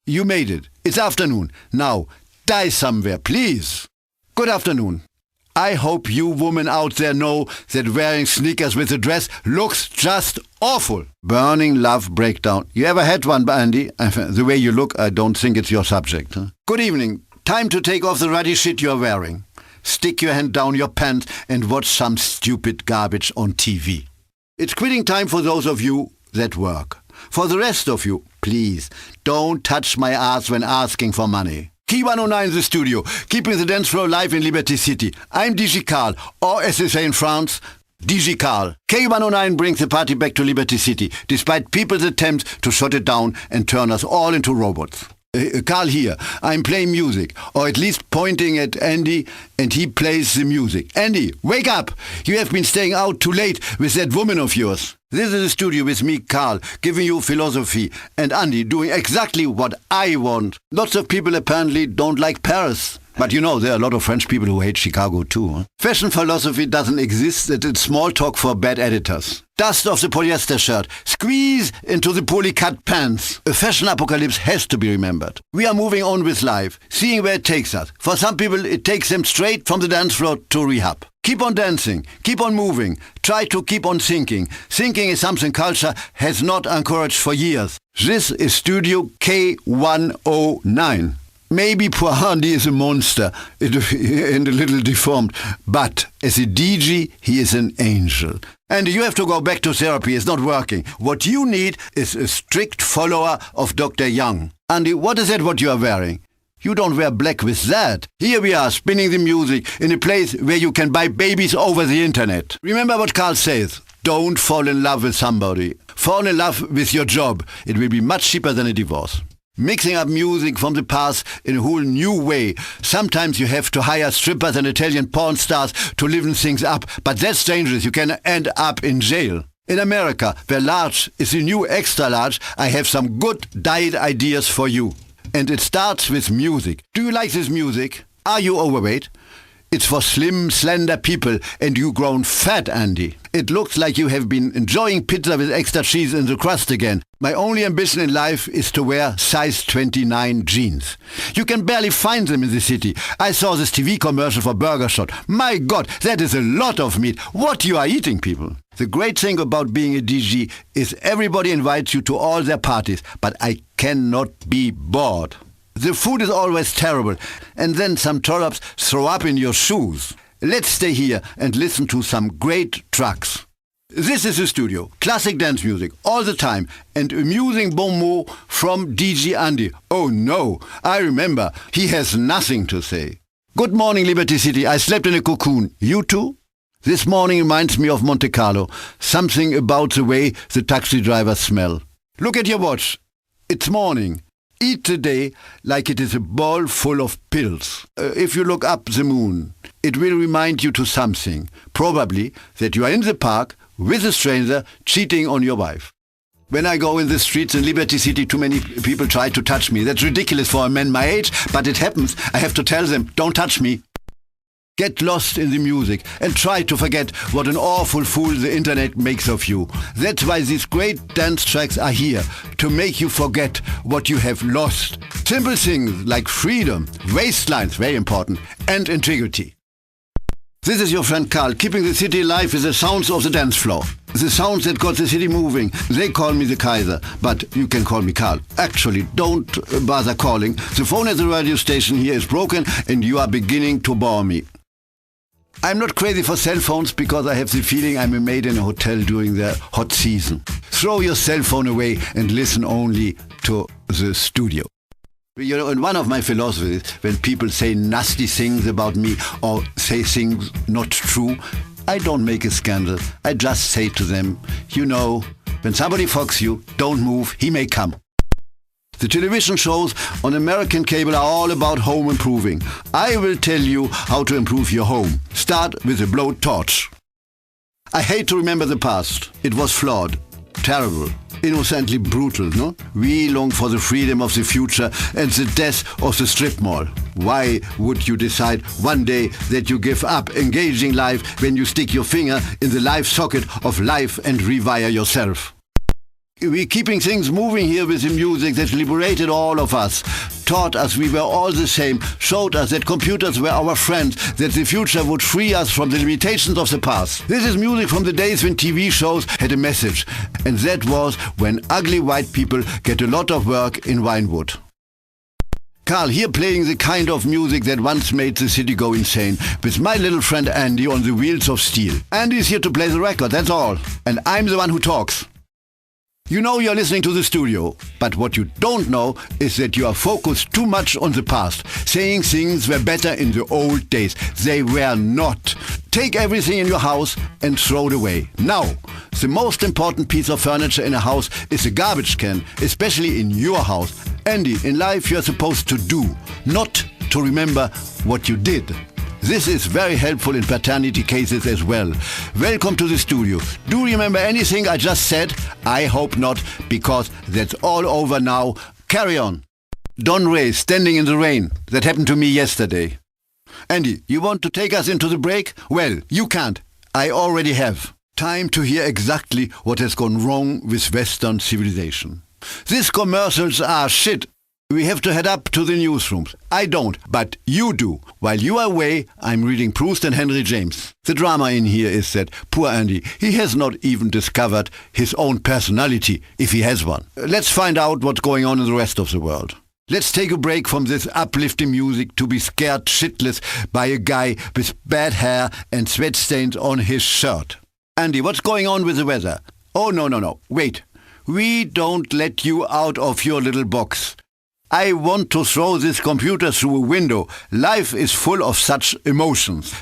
You made it. It's afternoon. Now, die somewhere, please. Good afternoon. I hope you women out there know that wearing sneakers with a dress looks just awful. Burning love breakdown. You ever had one, Andy? The way you look, I don't think it's your subject. Huh? Good evening. Time to take off the ruddy shit you're wearing. Stick your hand down your pants and watch some stupid garbage on TV. It's quitting time for those of you that work. For the rest of you, please, don't touch my ass when asking for money. K109 the studio, keeping the dance floor live in Liberty City. I'm DJ Karl, or as they say in France, DJ Karl. K109 brings the party back to Liberty City, despite people's attempts to shut it down and turn us all into robots. Karl here, I'm playing music, or at least pointing at Andy, and he plays the music. Andy, wake up! You have been staying out too late with that woman of yours. This is the studio with me, Karl, giving you philosophy, and Andy doing exactly what I want. Lots of people apparently don't like Paris. But you know, there are a lot of French people who hate Chicago too. Huh? Fashion philosophy doesn't exist, it's small talk for bad editors. Dust off the polyester shirt, squeeze into the poly-cut pants. A fashion apocalypse has to be remembered. We are moving on with life, seeing where it takes us. For some people, it takes them straight from the dance floor to rehab. Keep on dancing, keep on moving, try to keep on thinking. Thinking is something culture has not encouraged for years. This is Studio K109. Maybe poor Andy is a monster and a little deformed, but as a DJ, he is an angel. And you have to go back to therapy, it's not working. What you need is a strict follower of Dr. Young. Andy, what is that what you are wearing? You don't wear black with that. Here we are, spinning the music in a place where you can buy babies over the internet. Remember what Karl says. Don't fall in love with somebody. Fall in love with your job. It will be much cheaper than a divorce. Mixing up music from the past in a whole new way. Sometimes you have to hire strippers and Italian porn stars to liven things up, but that's dangerous. You can end up in jail. In America, where large is the new extra large, I have some good diet ideas for you. And it starts with music. Do you like this music? Are you overweight? It's for slim, slender people, and you grown fat, Andy. It looks like you have been enjoying pizza with extra cheese in the crust again. My only ambition in life is to wear size 29 jeans. You can barely find them in the city. I saw this TV commercial for Burger Shot. My God, that is a lot of meat. What you are eating, people? The great thing about being a DJ is everybody invites you to all their parties, but I cannot be bored. The food is always terrible, and then some trollops throw up in your shoes. Let's stay here and listen to some great tracks. This is the studio. Classic dance music, all the time, and amusing bon mot from DJ Andy. Oh no, I remember, he has nothing to say. Good morning, Liberty City. I slept in a cocoon. You too? This morning reminds me of Monte Carlo. Something about the way the taxi drivers smell. Look at your watch. It's morning. Eat the day like it is a bowl full of pills. If you look up the moon, it will remind you to something. Probably that you are in the park with a stranger cheating on your wife. When I go in the streets in Liberty City, too many people try to touch me. That's ridiculous for a man my age, but it happens. I have to tell them, don't touch me. Get lost in the music and try to forget what an awful fool the internet makes of you. That's why these great dance tracks are here, to make you forget what you have lost. Simple things like freedom, waistlines, very important, and integrity. This is your friend Karl, keeping the city alive with the sounds of the dance floor. The sounds that got the city moving. They call me the Kaiser, but you can call me Karl. Actually, don't bother calling. The phone at the radio station here is broken and you are beginning to bore me. I'm not crazy for cell phones because I have the feeling I'm a maid in a hotel during the hot season. Throw your cell phone away and listen only to the studio. You know, in one of my philosophies, when people say nasty things about me or say things not true, I don't make a scandal. I just say to them, you know, when somebody fucks you, don't move, he may come. The television shows on American cable are all about home improving. I will tell you how to improve your home. Start with a blowtorch. I hate to remember the past. It was flawed, terrible, innocently brutal, no? We long for the freedom of the future and the death of the strip mall. Why would you decide one day that you give up engaging life when you stick your finger in the life socket of life and rewire yourself? We're keeping things moving here with the music that liberated all of us, taught us we were all the same, showed us that computers were our friends, that the future would free us from the limitations of the past. This is music from the days when TV shows had a message, and that was when ugly white people get a lot of work in Vinewood. Karl here playing the kind of music that once made the city go insane, with my little friend Andy on the wheels of steel. Andy's here to play the record, that's all. And I'm the one who talks. You know you're listening to the studio, but what you don't know is that you are focused too much on the past, saying things were better in the old days. They were not. Take everything in your house and throw it away. Now, the most important piece of furniture in a house is a garbage can, especially in your house. Andy, in life you're supposed to do, not to remember what you did. This is very helpful in paternity cases as well. Welcome to the studio. Do you remember anything I just said? I hope not, because that's all over now. Carry on. Don Ray standing in the rain. That happened to me yesterday. Andy, you want to take us into the break? Well, you can't. I already have. Time to hear exactly what has gone wrong with Western civilization. These commercials are shit. We have to head up to the newsrooms. I don't, but you do. While you are away, I'm reading Proust and Henry James. The drama in here is that poor Andy, he has not even discovered his own personality, if he has one. Let's find out what's going on in the rest of the world. Let's take a break from this uplifting music to be scared shitless by a guy with bad hair and sweat stains on his shirt. Andy, what's going on with the weather? Oh, no. Wait. We don't let you out of your little box. I want to throw this computer through a window. Life is full of such emotions.